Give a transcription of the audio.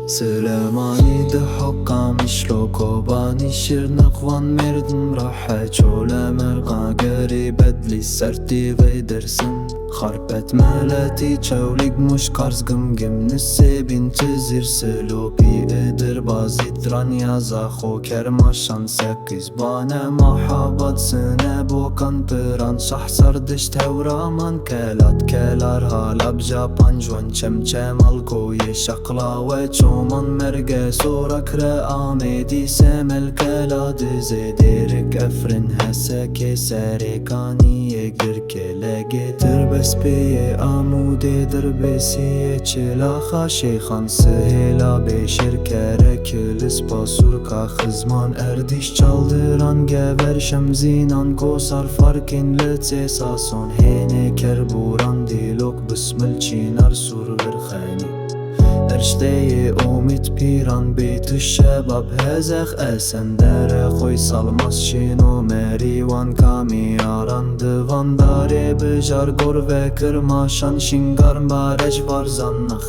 سلاماني دحقا مش لوكوباني شرنق وان مردن راحة جولة مرقا قريبت لي سرتي غيدرسن خربت مالتي جوليق مش كارز قمقم نسي بنتزير سلوبي ادر بازي دران يازاخو كرماشان سكيز بانا محابط سنة بوكان بران شحصر دشت هورامان كالات كالار هالا بجابان جوان چم الكوي شقلا وچومان مرقى سورك رآمدي سمل كالاد زديرك افرن هساكي ساريكاني يقر كلاقي تربس بي آمودي دربسي چلاخا شيخان سهيلا بشر كاركل سپاسوركا خزمان ارديش çaldıran geber şemzinan kosar farkin letse sason hene kerburan dilok bısmıl çinar sur verkhani ارشتي أميت بيران بيت الشباب هزخ أسندر خوي salmaz شينو مريوان كامياران ديوان داري بجار غور ve kırmaşan şingar baraj var zannах